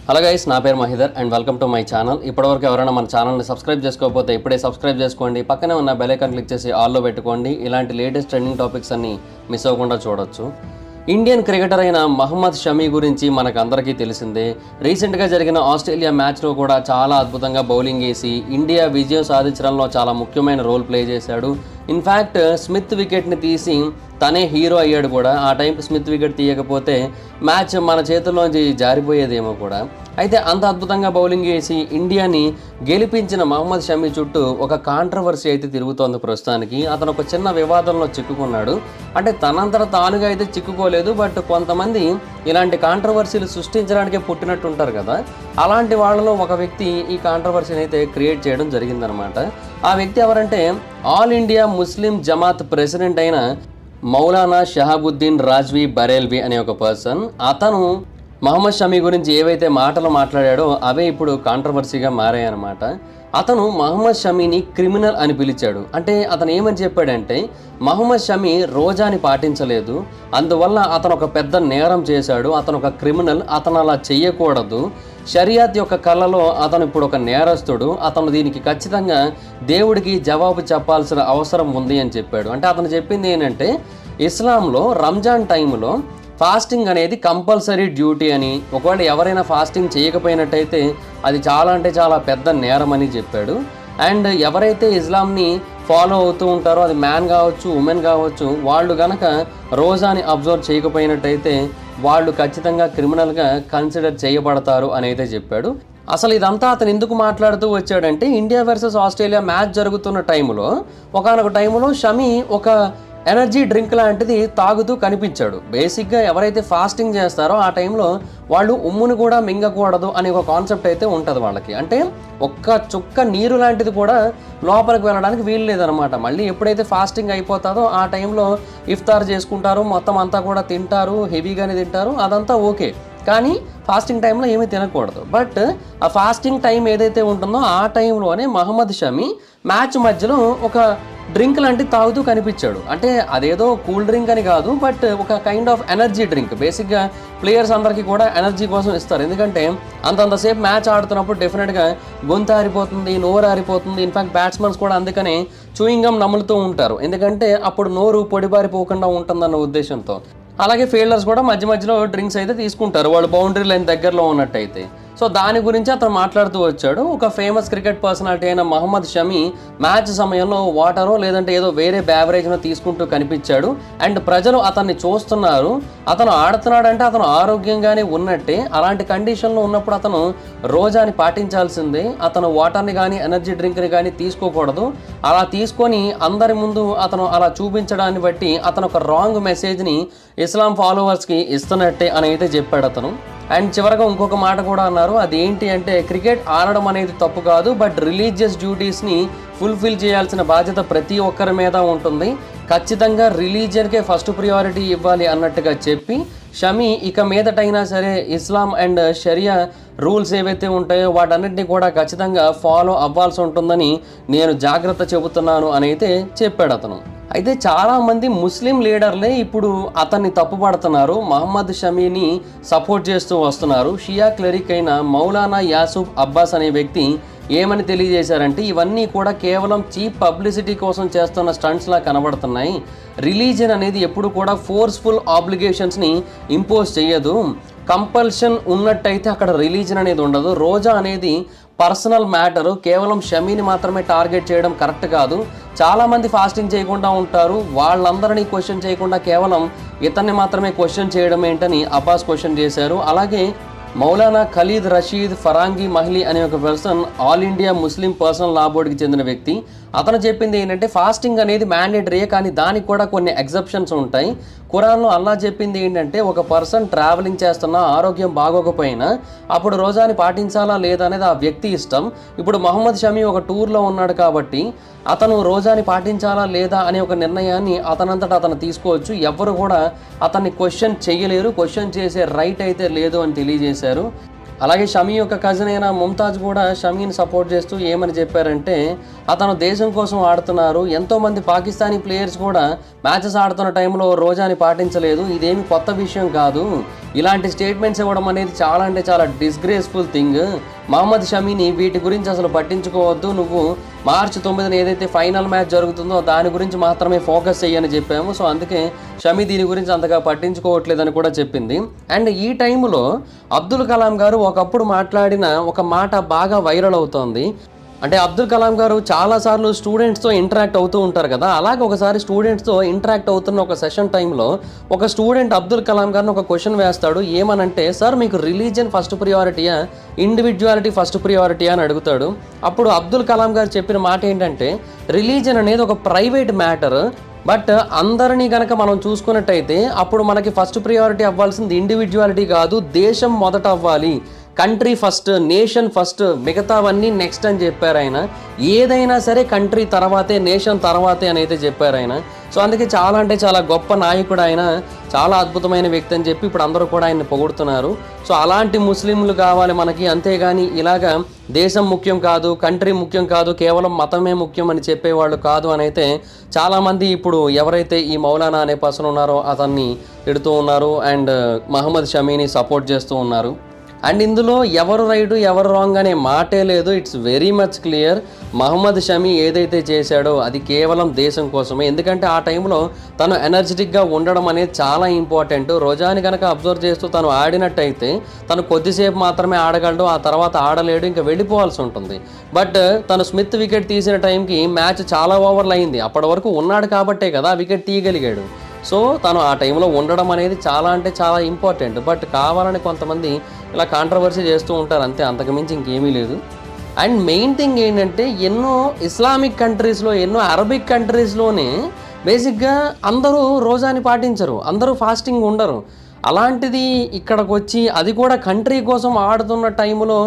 Hello guys, నా పేరు Mahidhar and welcome to my channel. ఇప్పటివరకు ఎవరైనా మన ఛానల్ని సబ్స్క్రైబ్ చేసుకోకపోతే ఇప్పుడే సబ్స్క్రైబ్ చేసుకోండి. పక్కనే ఉన్న బెల్ ఐకాన్ క్లిక్ చేసి ఆల్లో పెట్టుకోండి. ఇలాంటి లేటెస్ట్ ట్రెండింగ్ టాపిక్స్ అన్ని మిస్ అవ్వకుండా చూడొచ్చు. ఇండియన్ క్రికెటర్ అయిన మహమ్మద్ షమీ గురించి మనకు అందరికీ తెలిసిందే. రీసెంట్గా జరిగిన ఆస్ట్రేలియా మ్యాచ్లో కూడా చాలా అద్భుతంగా బౌలింగ్ వేసి ఇండియా విజయం సాధించడంలో చాలా ముఖ్యమైన రోల్ ప్లే చేశాడు. ఇన్ఫ్యాక్ట్ స్మిత్ వికెట్ని తీసి తనే హీరో అయ్యాడు కూడా. ఆ టైంకి స్మిత్ వికెట్ తీయకపోతే మ్యాచ్ మన చేతుల్లోంచి జారిపోయేదేమో కూడా. అయితే అంత అద్భుతంగా బౌలింగ్ వేసి ఇండియాని గెలిపించిన మహమ్మద్ షమీ చుట్టూ ఒక కాంట్రవర్సీ అయితే తిరుగుతోంది ప్రస్తుతానికి. అతను ఒక చిన్న వివాదంలో చిక్కుకున్నాడు. అంటే తనంతట తానుగా అయితే చిక్కుకోలేదు, బట్ కొంతమంది ఇలాంటి కాంట్రవర్సీలు సృష్టించడానికే పుట్టినట్టు ఉంటారు కదా. అలాంటి వాళ్ళలో ఒక వ్యక్తి ఈ కాంట్రవర్సీని అయితే క్రియేట్ చేయడం జరిగిందనమాట. ఆ వ్యక్తి ఎవరంటే ఆల్ ఇండియా ముస్లిం జమాత్ ప్రెసిడెంట్ అయిన మౌలానా షహాబుద్దీన్ రాజ్వీ బరేల్వీ అనే ఒక పర్సన్. అతను మహమ్మద్ షమీ గురించి ఏవైతే మాటలు మాట్లాడాడో అవే ఇప్పుడు కాంట్రవర్సీగా మారాయన్నమాట. అతను మహమ్మద్ షమీని క్రిమినల్ అని పిలిచాడు. అంటే అతను ఏమని చెప్పాడంటే మహమ్మద్ షమీ రోజాని పాటించలేదు, అందువల్ల అతను ఒక పెద్ద నేరం చేశాడు, అతను ఒక క్రిమినల్, అతను అలా చెయ్యకూడదు, షరియాత్ యొక్క కళ్ళలో అతను ఇప్పుడు ఒక నేరస్తుడు, అతను దీనికి ఖచ్చితంగా దేవుడికి జవాబు చెప్పాల్సిన అవసరం ఉంది అని చెప్పాడు. అంటే అతను చెప్పింది ఏంటంటే ఇస్లాంలో రంజాన్ టైంలో ఫాస్టింగ్ అనేది కంపల్సరీ డ్యూటీ అని, ఒకవేళ ఎవరైనా ఫాస్టింగ్ చేయకపోయినట్టయితే అది చాలా అంటే చాలా పెద్ద నేరం అని చెప్పాడు. అండ్ ఎవరైతే ఇస్లాంని ఫాలో అవుతూ ఉంటారో, అది మ్యాన్ కావచ్చు ఉమెన్ కావచ్చు, వాళ్ళు గనక రోజాని అబ్జర్వ్ చేయకపోయినట్టయితే వాళ్ళు ఖచ్చితంగా క్రిమినల్గా కన్సిడర్ చేయబడతారు అని అయితే చెప్పాడు. అసలు ఇదంతా అతను ఎందుకు మాట్లాడుతూ వచ్చాడంటే ఇండియా వర్సెస్ ఆస్ట్రేలియా మ్యాచ్ జరుగుతున్న టైంలో ఒకానొక టైంలో షమీ ఒక ఎనర్జీ డ్రింక్ లాంటిది తాగుతూ కనిపించాడు. బేసిక్గా ఎవరైతే ఫాస్టింగ్ చేస్తారో ఆ టైంలో వాళ్ళు ఉమ్మును కూడా మింగకూడదు అనే ఒక కాన్సెప్ట్ అయితే ఉంటుంది వాళ్ళకి. అంటే ఒక్క చుక్క నీరు లాంటిది కూడా లోపలికి వెళ్ళడానికి వీలు లేదనమాట. మళ్ళీ ఎప్పుడైతే ఫాస్టింగ్ అయిపోతుందో ఆ టైంలో ఇఫ్తార్ చేసుకుంటారు, మొత్తం అంతా కూడా తింటారు, హెవీగానే తింటారు, అదంతా ఓకే. కానీ ఫాస్టింగ్ టైంలో ఏమీ తినకూడదు. బట్ ఆ ఫాస్టింగ్ టైం ఏదైతే ఉంటుందో ఆ టైంలోనే మహమ్మద్ షమీ మ్యాచ్ మధ్యలో ఒక డ్రింక్ లాంటివి తాగుతూ కనిపించాడు. అంటే అదేదో కూల్ డ్రింక్ అని కాదు, బట్ ఒక కైండ్ ఆఫ్ ఎనర్జీ డ్రింక్. బేసిక్గా ప్లేయర్స్ అందరికీ కూడా ఎనర్జీ కోసం ఇస్తారు. ఎందుకంటే అంతంతసేపు మ్యాచ్ ఆడుతున్నప్పుడు డెఫినెట్గా గొంతు ఆరిపోతుంది, నోరు ఆరిపోతుంది. ఇన్ఫాక్ట్ బ్యాట్స్మెన్స్ కూడా అందుకనే చూయింగ్ గమ్ నములుతూ ఉంటారు, ఎందుకంటే అప్పుడు నోరు పొడిబారిపోకుండా ఉంటుందన్న ఉద్దేశంతో. అలాగే ఫీల్డర్స్ కూడా మధ్య మధ్యలో డ్రింక్స్ అయితే తీసుకుంటారు వాళ్ళు బౌండరీ లైన్ దగ్గరలో ఉన్నట్టయితే. సో దాని గురించి అతను మాట్లాడుతూ వచ్చాడు. ఒక ఫేమస్ క్రికెట్ పర్సనాలిటీ అయిన మహమ్మద్ షమీ మ్యాచ్ సమయంలో వాటరో లేదంటే ఏదో వేరే బ్యావరేజ్ను తీసుకుంటూ కనిపించాడు. అండ్ ప్రజలు అతన్ని చూస్తున్నారు. అతను ఆడుతున్నాడంటే అతను ఆరోగ్యంగానే ఉన్నట్టే. అలాంటి కండిషన్లో ఉన్నప్పుడు అతను రోజాని పాటించాల్సిందే. అతను వాటర్ని కానీ ఎనర్జీ డ్రింక్ని కానీ తీసుకోకూడదు. అలా తీసుకొని అందరి ముందు అతను అలా చూపించడాన్ని బట్టి అతను ఒక రాంగ్ మెసేజ్ని ఇస్లాం ఫాలోవర్స్కి ఇస్తున్నట్టే అని అయితే చెప్పాడు అతను. అండ్ చివరగా ఇంకొక మాట కూడా అన్నారు. అదేంటి అంటే క్రికెట్ ఆడడం అనేది తప్పు కాదు, బట్ రిలీజియస్ డ్యూటీస్ని ఫుల్ఫిల్ చేయాల్సిన బాధ్యత ప్రతి ఒక్కరి మీద ఉంటుంది, ఖచ్చితంగా రిలీజియన్కే ఫస్ట్ ప్రియారిటీ ఇవ్వాలి అన్నట్టుగా చెప్పి షమీ ఇక మీదటైనా సరే ఇస్లాం అండ్ షరియా రూల్స్ ఏవైతే ఉంటాయో వాటన్నిటిని కూడా ఖచ్చితంగా ఫాలో అవ్వాల్సి ఉంటుందని నేను జాగ్రత్త చెబుతున్నాను అని అయితే చెప్పాడు అతను. అయితే చాలామంది ముస్లిం లీడర్లే ఇప్పుడు అతన్ని తప్పుపడుతున్నారు, మహమ్మద్ షమీని సపోర్ట్ చేస్తూ వస్తున్నారు. షియా క్లెరిక్ అయిన మౌలానా యాసూఫ్ అబ్బాస్ అనే వ్యక్తి ఏమని తెలియజేశారంటే ఇవన్నీ కూడా కేవలం చీప్ పబ్లిసిటీ కోసం చేస్తున్న స్టంట్స్లా కనబడుతున్నాయి. రిలీజియన్ అనేది ఎప్పుడు కూడా ఫోర్స్ఫుల్ ఆబ్లిగేషన్స్ని ఇంపోజ్ చేయదు. కంపల్షన్ ఉన్నట్టయితే అక్కడ రిలీజియన్ అనేది ఉండదు. రోజా అనేది పర్సనల్ మ్యాటరు. కేవలం షమీని మాత్రమే టార్గెట్ చేయడం కరెక్ట్ కాదు. చాలామంది ఫాస్టింగ్ చేయకుండా ఉంటారు, వాళ్ళందరినీ క్వశ్చన్ చేయకుండా కేవలం ఇతన్ని మాత్రమే క్వశ్చన్ చేయడం ఏంటని అబ్బాస్ క్వశ్చన్ చేశారు. అలాగే మౌలానా ఖలీద్ రషీద్ ఫరాంగి మహ్లీ అనే ఒక person all India Muslim personal law బోర్డుకి చెందిన వ్యక్తి. అతను చెప్పింది ఏంటంటే ఫాస్టింగ్ అనేది మ్యాండేటరీయే, కానీ దానికి కూడా కొన్ని ఎగ్జెప్షన్స్ ఉంటాయి. ఖురాన్లో అల్లా చెప్పింది ఏంటంటే ఒక పర్సన్ ట్రావెలింగ్ చేస్తున్నా ఆరోగ్యం బాగోకపోయినా అప్పుడు రోజాని పాటించాలా లేదా అనేది ఆ వ్యక్తి ఇష్టం. ఇప్పుడు మహమ్మద్ షమీ ఒక టూర్లో ఉన్నాడు కాబట్టి అతను రోజాని పాటించాలా లేదా అనే ఒక నిర్ణయాన్ని అతనంతటా అతను తీసుకోవచ్చు. ఎవరు కూడా అతన్ని క్వశ్చన్ చేయలేరు, క్వశ్చన్ చేసే రైట్ అయితే లేదు అని తెలియజేశారు. అలాగే షమీ యొక్క కజిన్ అయిన ముంతాజ్ కూడా షమీని సపోర్ట్ చేస్తూ ఏమని చెప్పారంటే అతను దేశం కోసం ఆడుతున్నారు. ఎంతోమంది పాకిస్తానీ ప్లేయర్స్ కూడా మ్యాచెస్ ఆడుతున్న టైంలో రోజాని పాటించలేదు, ఇదేమి కొత్త విషయం కాదు. ఇలాంటి స్టేట్మెంట్స్ ఇవ్వడం అనేది చాలా అంటే చాలా డిస్గ్రేస్ఫుల్ థింగ్. మహమ్మద్ షమీని వీటి గురించి అసలు పట్టించుకోవద్దు, నువ్వు మార్చి 9న ఏదైతే ఫైనల్ మ్యాచ్ జరుగుతుందో దాని గురించి మాత్రమే ఫోకస్ చెయ్యని చెప్పాము. సో అందుకే షమీ దీని గురించి అంతగా పట్టించుకోవట్లేదని కూడా చెప్పింది. అండ్ ఈ టైంలో అబ్దుల్ కలాం గారు ఒకప్పుడు మాట్లాడిన ఒక మాట బాగా వైరల్ అవుతోంది. అంటే అబ్దుల్ కలాం గారు చాలాసార్లు స్టూడెంట్స్తో ఇంటరాక్ట్ అవుతూ ఉంటారు కదా, అలాగే ఒకసారి స్టూడెంట్స్తో ఇంటరాక్ట్ అవుతున్న ఒక సెషన్ టైంలో ఒక స్టూడెంట్ అబ్దుల్ కలాం గారిని ఒక క్వశ్చన్ వేస్తాడు. ఏమనంటే, సార్ మీకు రిలీజియన్ ఫస్ట్ ప్రియారిటీయా, ఇండివిజువాలిటీ ఫస్ట్ ప్రియారిటీ అని అడుగుతాడు. అప్పుడు అబ్దుల్ కలాం గారు చెప్పిన మాట ఏంటంటే, రిలీజియన్ అనేది ఒక ప్రైవేట్ మ్యాటర్, బట్ అందరినీ కనుక మనం చూసుకున్నట్టయితే అప్పుడు మనకి ఫస్ట్ ప్రియారిటీ అవ్వాల్సింది ఇండివిజువాలిటీ కాదు, దేశం మొదట అవ్వాలి, కంట్రీ ఫస్ట్, నేషన్ ఫస్ట్, మిగతావన్నీ నెక్స్ట్ అని చెప్పారు ఆయన. ఏదైనా సరే కంట్రీ తర్వాతే, నేషన్ తర్వాతే అని అయితే చెప్పారు ఆయన. సో అందుకే చాలా అంటే చాలా గొప్ప నాయకుడు ఆయన, చాలా అద్భుతమైన వ్యక్తి అని చెప్పి ఇప్పుడు అందరూ కూడా ఆయన్ని పొగుడుతున్నారు. సో అలాంటి ముస్లింలు కావాలి మనకి, అంతేగాని ఇలాగా దేశం ముఖ్యం కాదు, కంట్రీ ముఖ్యం కాదు, కేవలం మతమే ముఖ్యం అని చెప్పేవాళ్ళు కాదు అని అయితే చాలామంది ఇప్పుడు ఎవరైతే ఈ మౌలానా అనే పర్సన్ ఉన్నారో అతన్ని తిడుతూ ఉన్నారు అండ్ మహమ్మద్ షమీని సపోర్ట్ చేస్తూ ఉన్నారు. అండ్ ఇందులో ఎవరు రైట్ ఎవరు రాంగ్ అనే మాటే లేదు. It's very much clear. Mohammed Shami ఏదైతే చేశాడో అది కేవలం దేశం కోసమే. ఎందుకంటే ఆ టైంలో తను ఎనర్జెటిక్గా ఉండడం అనేది చాలా ఇంపార్టెంట్. రోజాని కనుక అబ్జర్వ్ చేస్తూ తను ఆడినట్టయితే తను కొద్దిసేపు మాత్రమే ఆడగలడు, ఆ తర్వాత ఆడలేడు, ఇంకా వెళ్ళిపోవాల్సి ఉంటుంది. బట్ తను స్మిత్ వికెట్ తీసిన టైంకి మ్యాచ్ చాలా ఓవర్లు అయింది. అప్పటి వరకు ఉన్నాడు కాబట్టే కదా వికెట్ తీయగలిగాడు. సో తను ఆ టైంలో ఉండడం అనేది చాలా అంటే చాలా ఇంపార్టెంట్. బట్ కావాలని కొంతమంది ఇలా కాంట్రవర్సీ చేస్తూ ఉంటారు, అంతే, అంతకుమించి ఇంకేమీ లేదు. అండ్ మెయిన్ థింగ్ ఏంటంటే, ఎన్నో ఇస్లామిక్ కంట్రీస్లో, ఎన్నో అరబిక్ కంట్రీస్లోనే బేసిక్గా అందరూ రోజాని పాటించరు, అందరూ ఫాస్టింగ్ ఉండరు. అలాంటిది ఇక్కడికి వచ్చి అది కూడా కంట్రీ కోసం ఆడుతున్న టైంలో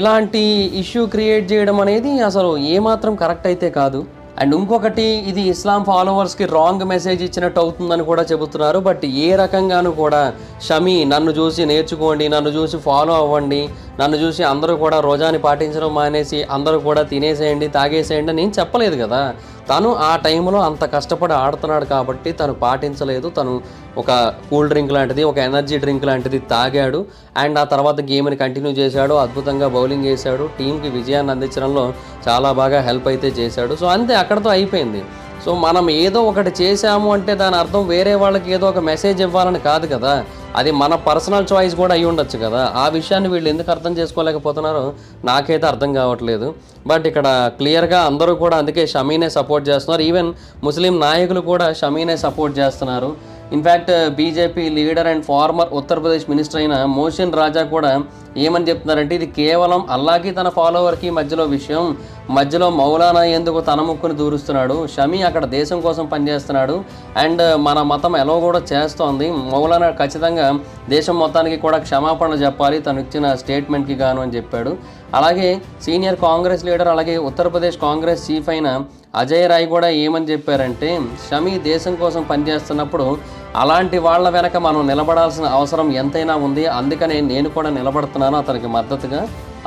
ఇలాంటి ఇష్యూ క్రియేట్ చేయడం అనేది అసలు ఏమాత్రం కరెక్ట్ అయితే కాదు. అండ్ ఇంకొకటి, ఇది ఇస్లాం ఫాలోవర్స్కి రాంగ్ మెసేజ్ ఇచ్చినట్టు అవుతుందని కూడా చెబుతున్నారు. బట్ ఏ రకంగానూ కూడా షమీ నన్ను చూసి నేర్చుకోండి, నన్ను చూసి ఫాలో అవ్వండి, నన్ను చూసి అందరూ కూడా రోజాని పాటించడం మానేసి అందరూ కూడా తినేసేయండి, తాగేసేయండి నేను చెప్పలేదు కదా. తను ఆ టైంలో అంత కష్టపడి ఆడుతున్నాడు కాబట్టి తను పాటించలేదు. తను ఒక కూల్ డ్రింక్ లాంటిది, ఒక ఎనర్జీ డ్రింక్ లాంటిది తాగాడు అండ్ ఆ తర్వాత గేమ్ని కంటిన్యూ చేశాడు, అద్భుతంగా బౌలింగ్ చేశాడు, టీంకి విజయాన్ని అందించడంలో చాలా బాగా హెల్ప్ అయితే చేశాడు. సో అంతే, అక్కడతో అయిపోయింది. సో మనం ఏదో ఒకటి చేశాము అంటే దాని అర్థం వేరే వాళ్ళకి ఏదో ఒక మెసేజ్ ఇవ్వాలని కాదు కదా, అది మన పర్సనల్ చాయిస్ కూడా అయి ఉండొచ్చు కదా. ఆ విషయాన్ని వీళ్ళు ఎందుకు అర్థం చేసుకోలేకపోతున్నారో నాకైతే అర్థం కావట్లేదు. బట్ ఇక్కడ క్లియర్గా అందరూ కూడా అందుకే షమీనే సపోర్ట్ చేస్తున్నారు. ఈవెన్ ముస్లిం నాయకులు కూడా షమీనే సపోర్ట్ చేస్తున్నారు. In fact BJP leader and former Uttar Pradesh minister అయిన మోషన్ రాజా కూడా ఏమని చెప్తున్నారంటే, ఇది కేవలం అల్లాకి తన ఫాలోవర్కి మధ్యలో విషయం, మధ్యలో మౌలానా ఎందుకు తన ముక్కును దూరుస్తున్నాడు, షమీ అక్కడ దేశం కోసం పనిచేస్తున్నాడు అండ్ మన మతం ఎలా కూడా చేస్తోంది, మౌలానా ఖచ్చితంగా దేశం మొత్తానికి కూడా క్షమాపణ చెప్పాలి తను ఇచ్చిన స్టేట్మెంట్కి గాను అని చెప్పాడు. అలాగే సీనియర్ కాంగ్రెస్ లీడర్, అలాగే ఉత్తరప్రదేశ్ కాంగ్రెస్ చీఫ్ అయిన అజయ్ రాయ్ కూడా ఏమని చెప్పారంటే, షమీ దేశం కోసం పనిచేస్తున్నప్పుడు అలాంటి వాళ్ళ వెనక మనం నిలబడాల్సిన అవసరం ఎంతైనా ఉంది, అందుకనే నేను కూడా నిలబడుతున్నాను అతనికి మద్దతుగా,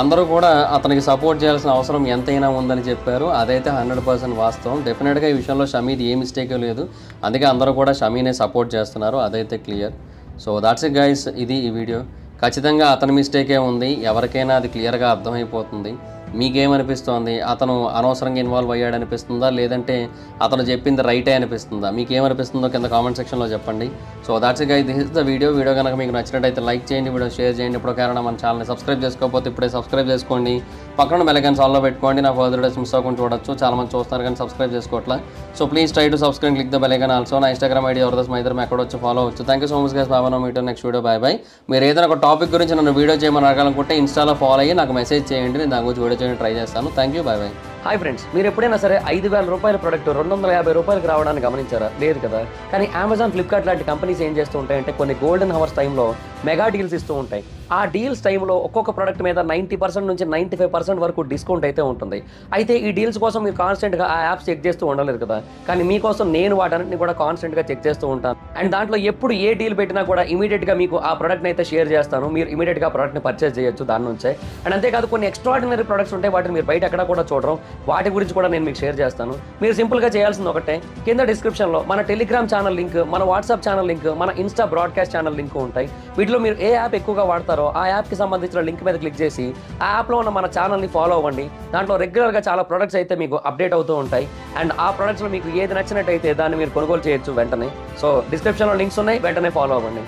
అందరూ కూడా అతనికి సపోర్ట్ చేయాల్సిన అవసరం ఎంతైనా ఉందని చెప్పారు. అదైతే 100% వాస్తవం. డెఫినెట్గా ఈ విషయంలో షమీది ఏ మిస్టేక్ లేదు, అందుకే అందరూ కూడా షమీనే సపోర్ట్ చేస్తున్నారు, అదైతే clear. So that's it guys, ఇది ఈ వీడియో. ఖచ్చితంగా అతని మిస్టేకే ఉంది, ఎవరికైనా అది క్లియర్గా అర్థమైపోతుంది. మీకేమనిపిస్తోంది? అతను అనవసరంగా ఇన్వాల్వ్ అయ్యాడు అనిపిస్తుందా, లేదంటే అతను చెప్పింది రైటే అనిపిస్తుందా? మీకేమనిపిస్తుందో కింద కామెంట్ సెక్షన్లో చెప్పండి. So that's guys, this is the video కనుక మీకు నచ్చినట్టయితే లైక్ చేయండి, వీడియో షేర్ చేయండి. ఇప్పుడు కారణం మన ఛానల్ని సబ్స్క్రైబ్ చేసుకోకపోతే ఇప్పుడే సబ్స్క్రైబ్ చేసుకోండి, పక్కన బెల్ ఐకాన్ ఆల్లో పెట్టుకోండి, నా ఫర్దర్ వీడియోస్ మిస్ అవ్వకుండా చూడొచ్చు. చాలా మంది చూస్తున్నారు కానీ సబ్స్క్రైబ్ చేసుకోవట్లా. So please try to subscribe, click the bell icon also. నా ఇన్స్టాగ్రామ్ ఐడి ఎవరిదస్ మా ఇద్దరం ఎక్కడ వచ్చి ఫాలో అవచ్చు. Thank you so much guys, బాబా మీటర్ నెక్స్ట్ వీడియో, బై బై. మీరు ఏదైనా ఒక టాపిక్ గురించి నన్ను వీడియో చేయమని అడగాలనుకుంటే ఇన్స్టాలో ఫాలో అయ్యి నాకు మెసేజ్ చేయండి, నేను దాని గురించి వీడియో చేయడానికి ట్రై చేస్తాను. Thank you, by by. Hi friends, మీరు ఎప్పుడైనా సరే 5,000 రూపాయల ప్రోడక్ట్ 250 రూపాయలకు రావడానికి గమనించారా? లేదు కదా. కానీ అమెజాన్, ఫ్లిప్కార్ట్ లాంటి కంపెనీస్ ఏం చేస్తూ ఉంటాయంటే, కొన్ని గోల్డెన్ హవర్స్ టైంలో మెగా డీల్స్ ఇస్తూ ఉంటాయి. ఆ డీల్స్ టైంలో ఒక్కొక్క ప్రోడక్ట్ మీద 90% నుంచి 95% వరకు డిస్కౌంట్ అయితే ఉంటుంది. అయితే ఈ డీల్స్ కోసం మీరు కాన్స్టెంట్గా ఆ యాప్స్ చెక్ చేస్తూ ఉండలేదు కదా, కానీ మీకోసం నేను వాటన్నిటిని కూడా కాన్స్టెంట్గా చెక్ చేస్తూ ఉంటాను. అండ్ దాంట్లో ఎప్పుడు ఏ డీల్ పెట్టినా కూడా ఇమీడియట్గా మీకు ఆ ప్రోడక్ట్ని అయితే షేర్ చేస్తాను, మీరు ఇమీడియట్గా ఆ ప్రోడక్ట్ని పర్చేస్ చేయొచ్చు దాని నుంచే. అండ్ అంతేకాదు కొన్ని ఎక్స్ట్రాడినరీ ప్రొడక్ట్స్ ఉంటాయి, వాటిని మీరు బయట ఎక్కడ కూడా చూడరు. వాటి గురించి కూడా నేను మీకు షేర్ చేస్తాను. మీరు సింపుల్గా చేయాల్సింది ఒకటే, కింద డిస్క్రిప్షన్లో మన టెలిగ్రామ్ ఛానల్ లింక్, మన వాట్సాప్ ఛానల్ లింక్, మన ఇన్స్టా బ్రాడ్కాస్ట్ ఛానల్ లింక్ ఉంటాయి. వీటిలో మీరు ఏ యాప్ ఎక్కువగా వాడతారో ఆ యాప్కి సంబంధించిన లింక్ మీద క్లిక్ చేసి ఆ యాప్లో ఉన్న మన ఛానల్ని ఫాలో అవ్వండి. దాంట్లో రెగ్యులర్గా చాలా ప్రొడక్ట్స్ అయితే మీకు అప్డేట్ అవుతూ ఉంటాయి. అండ్ ఆ ప్రొడక్ట్స్లో మీకు ఏది నచ్చినట్టయితే దాన్ని మీరు కొనుగోలు చేయొచ్చు వెంటనే. సో డిస్క్రిప్షన్లో లింక్స్ ఉన్నాయి, వెంటనే ఫాలో అవ్వండి.